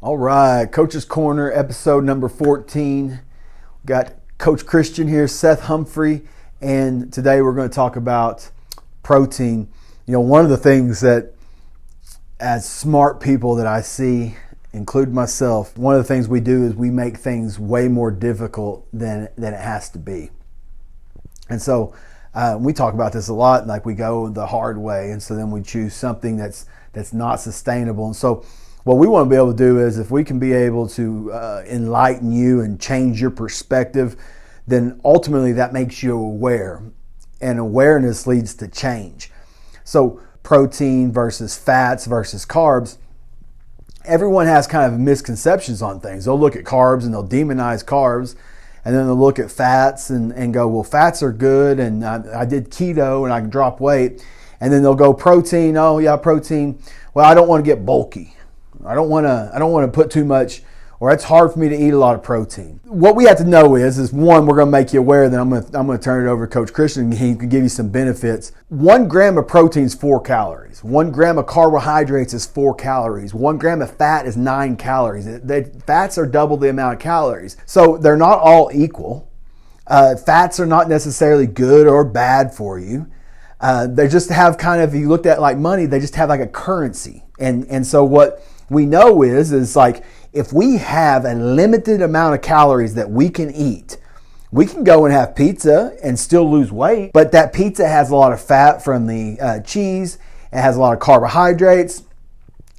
All right, Coach's Corner, episode number 14. Got Coach Christian here, Seth Humphrey, and today we're going to talk about protein. You know, one of the things that as smart people that I see, including myself, one of the things we do is we make things way more difficult than it has to be. And so we talk about this a lot, like we go the hard way, and so then we choose something that's not sustainable. And so what we want to be able to do is, if we can be able to enlighten you and change your perspective, then ultimately that makes you aware, and awareness leads to change. So protein versus fats versus carbs, everyone has kind of misconceptions on things. They'll look at carbs and they'll demonize carbs, and then they'll look at fats and go, well, fats are good, and I did keto and I can drop weight. And then they'll go protein, oh yeah, protein, well, I don't want to get bulky. I don't want to put too much, or it's hard for me to eat a lot of protein. What we have to know is one, we're going to make you aware. Then I'm going to turn it over to Coach Christian, and he can give you some benefits. 1 gram of protein is 4 calories. 1 gram of carbohydrates is 4 calories. 1 gram of fat is 9 calories. Fats are double the amount of calories. So they're not all equal. Fats are not necessarily good or bad for you. They just have kind of, if you looked at like money, they just have like a currency. And so what we know is like, if we have a limited amount of calories that we can eat, we can go and have pizza and still lose weight, but that pizza has a lot of fat from the cheese, it has a lot of carbohydrates,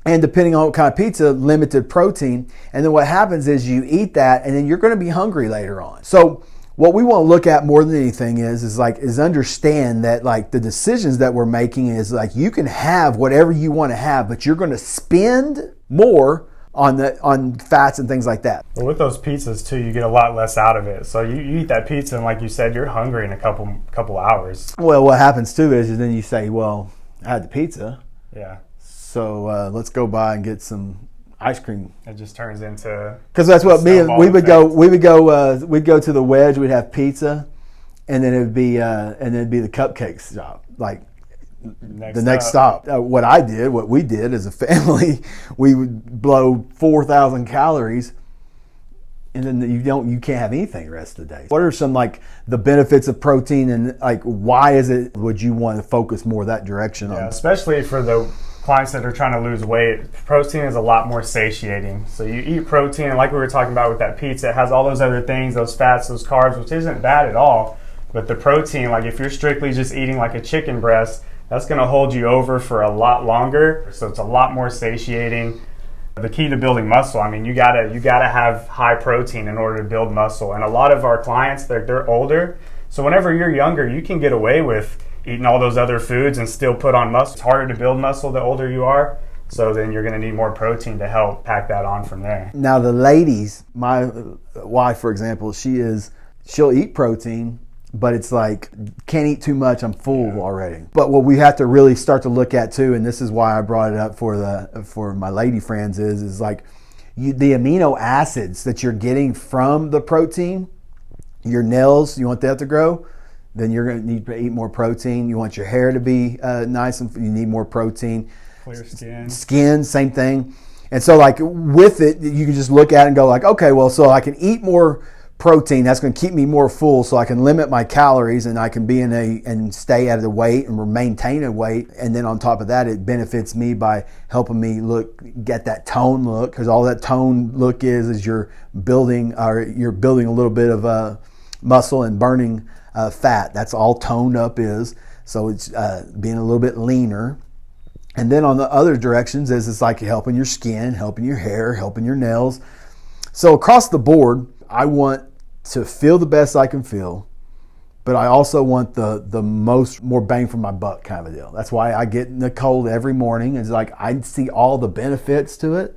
and depending on what kind of pizza, limited protein. And then what happens is you eat that, and then you're going to be hungry later on. So what we want to look at more than anything is understand that like the decisions that we're making is like, you can have whatever you want to have, but you're going to spend more on fats and things like that. Well, with those pizzas too, you get a lot less out of it. So you eat that pizza, and like you said, you're hungry in a couple hours. Well, what happens too is then you say, well, I had the pizza. Yeah. So let's go by and get some ice cream. It just turns into, because that's what we'd go to the Wedge, we'd have pizza, and then it'd be the cupcakes shop, like the next stop. What we did as a family, we would blow 4,000 calories, and then you can't have anything the rest of the day. What are some like the benefits of protein, and like why would you want to focus more that direction on? Especially for the clients that are trying to lose weight, protein is a lot more satiating. So you eat protein, and like we were talking about with that pizza, it has all those other things, those fats, those carbs, which isn't bad at all. But the protein, like if you're strictly just eating like a chicken breast, that's going to hold you over for a lot longer. So it's a lot more satiating. The key to building muscle, I mean, you gotta have high protein in order to build muscle. And a lot of our clients, they're older. So whenever you're younger, you can get away with eating all those other foods and still put on muscle. It's harder to build muscle the older you are, so then you're going to need more protein to help pack that on from there. Now the ladies, my wife for example, she'll eat protein, but it's like, can't eat too much, I'm full already. But what we have to really start to look at too, and this is why I brought it up for my lady friends, is like the amino acids that you're getting from the protein. Your nails, you want that to grow, then you're going to need to eat more protein. You want your hair to be nice, and you need more protein. Clear skin. Skin, same thing. And so like with it, you can just look at it and go like, okay, well, so I can eat more protein. That's going to keep me more full, so I can limit my calories, and I can be and stay at a weight and maintain a weight. And then on top of that, it benefits me by helping me get that tone look, because all that tone look is you're building a little bit of muscle and burning fat. That's all toned up is. So it's being a little bit leaner. And then on the other directions is it's like helping your skin, helping your hair, helping your nails. So across the board, I want to feel the best I can feel, but I also want the more bang for my buck kind of a deal. That's why I get in the cold every morning. It's like I see all the benefits to it.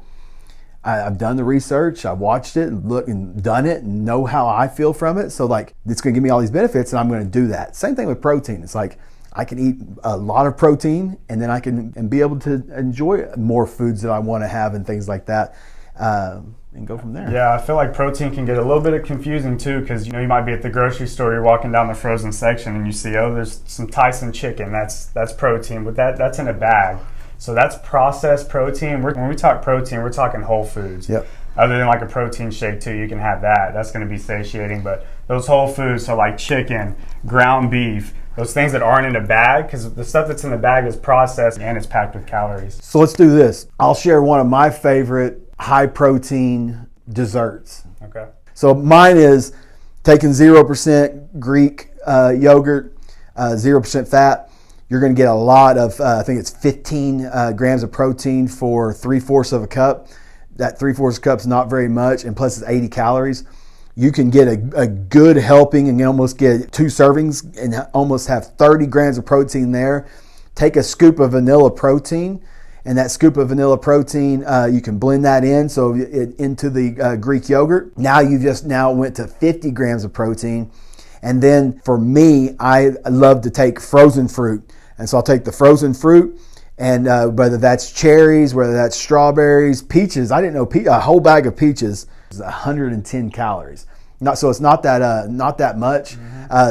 I've done the research, I've watched it and done it and know how I feel from it. So like, it's going to give me all these benefits, and I'm going to do that. Same thing with protein. It's like I can eat a lot of protein, and then I can be able to enjoy more foods that I want to have and things like that. And go from there. Yeah, I feel like protein can get a little bit confusing too, because you might be at the grocery store, you're walking down the frozen section, and you see, oh, there's some Tyson chicken. That's protein, but that's in a bag. So that's processed protein. When we talk protein, we're talking whole foods. Yep. Other than like a protein shake too, you can have that. That's going to be satiating. But those whole foods, so like chicken, ground beef, those things that aren't in a bag, because the stuff that's in the bag is processed and it's packed with calories. So let's do this. I'll share one of my favorite high protein desserts. Okay. So mine is taking 0% Greek yogurt, 0% fat. You're going to get a lot of, I think it's 15 grams of protein for 3/4 of a cup. That 3/4 cup is not very much, and plus it's 80 calories. You can get a good helping and you almost get 2 servings and almost have 30 grams of protein there. Take a scoop of vanilla protein, and that scoop of vanilla protein, you can blend that in into the Greek yogurt. Now you just went to 50 grams of protein. And then for me, I love to take frozen fruit. And so I'll take the frozen fruit, and whether that's cherries, whether that's strawberries, peaches. I didn't know a whole bag of peaches is 110 calories. So it's not that much.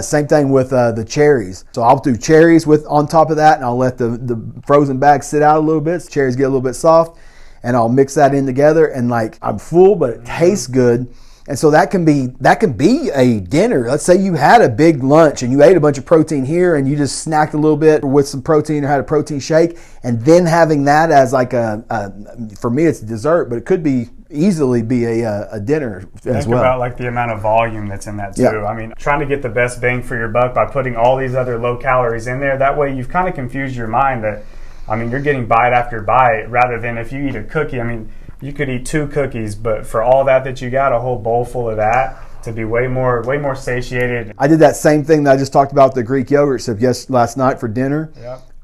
Same thing with the cherries. So I'll do cherries on top of that, and I'll let the frozen bag sit out a little bit. So cherries get a little bit soft, and I'll mix that in together. And like, I'm full, but it tastes good. And so that can be a dinner. Let's say you had a big lunch and you ate a bunch of protein here and you just snacked a little bit with some protein or had a protein shake, and then having that as like for me it's dessert, but it could easily be a dinner as well. Think about like the amount of volume that's in that too. Yeah. I mean, trying to get the best bang for your buck by putting all these other low calories in there. That way you've kind of confused your mind that, I mean, you're getting bite after bite rather than if you eat a cookie. I mean, you could eat 2 cookies, but for all that you got, a whole bowl full of that, to be way more satiated. I did that same thing that I just talked about, the Greek yogurt. So last night for dinner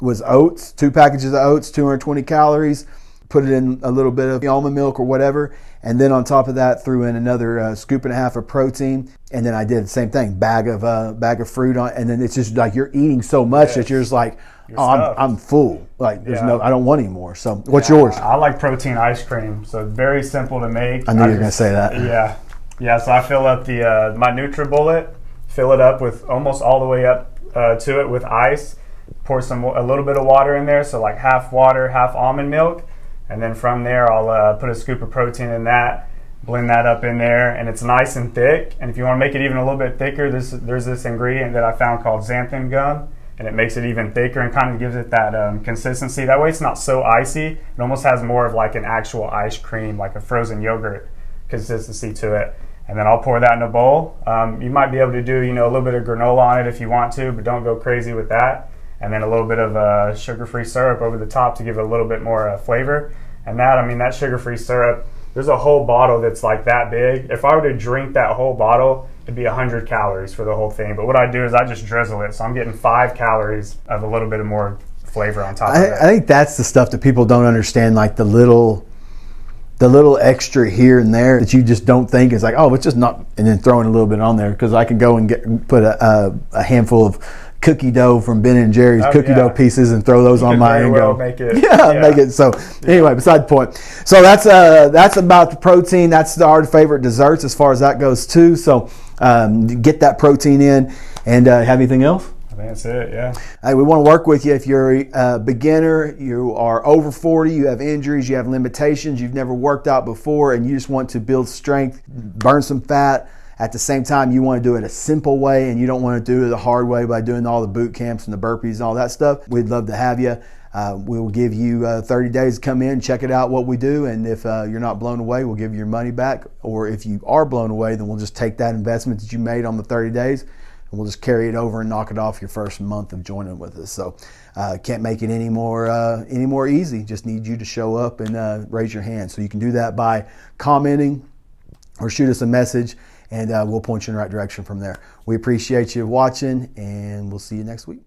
was oats, 2 packages of oats, 220 calories. Put it in a little bit of almond milk or whatever, and then on top of that threw in another scoop and a half of protein, and then I did the same thing, bag of fruit on, and then it's just like you're eating so much that you're just like, I'm full. Like I don't want any more. So what's yours? I like protein ice cream. So very simple to make. I knew you were going to say that. Yeah. So I fill up my NutriBullet, fill it up with almost all the way up to it with ice. Pour a little bit of water in there, so like half water, half almond milk, and then from there I'll put a scoop of protein in that. Blend that up in there, and it's nice and thick. And if you want to make it even a little bit thicker, there's this ingredient that I found called xanthan gum, and it makes it even thicker and kind of gives it that consistency. That way it's not so icy. It almost has more of like an actual ice cream, like a frozen yogurt consistency to it. And then I'll pour that in a bowl. You might be able to do a little bit of granola on it if you want to, but don't go crazy with that. And then a little bit of sugar-free syrup over the top to give it a little bit more flavor. And that sugar-free syrup, there's a whole bottle that's like that big. If I were to drink that whole bottle, it'd be 100 calories for the whole thing. But what I do is I just drizzle it. So I'm getting 5 calories of a little bit of more flavor on top of it. I think that's the stuff that people don't understand, like the little extra here and there that you just don't think is like, oh, it's just not, and then throwing a little bit on there, because I can go and put a handful of cookie dough from Ben & Jerry's dough pieces and throw those on mine and go make it. Make it. So anyway, beside the point. So that's about the protein. That's our favorite desserts as far as that goes too. So get that protein in. And have anything else? I think that's it. Yeah. Hey, we want to work with you. If you're a beginner, you are over 40, you have injuries, you have limitations, you've never worked out before, and you just want to build strength, burn some fat. At the same time, you want to do it a simple way, and you don't want to do it the hard way by doing all the boot camps and the burpees and all that stuff. We'd love to have you. We will give you 30 days to come in, check it out, what we do, and if you're not blown away, we'll give you your money back. Or if you are blown away, then we'll just take that investment that you made on the 30 days, and we'll just carry it over and knock it off your first month of joining with us. So can't make it any more easy. Just need you to show up and raise your hand. So you can do that by commenting or shoot us a message, and we'll point you in the right direction from there. We appreciate you watching, and we'll see you next week.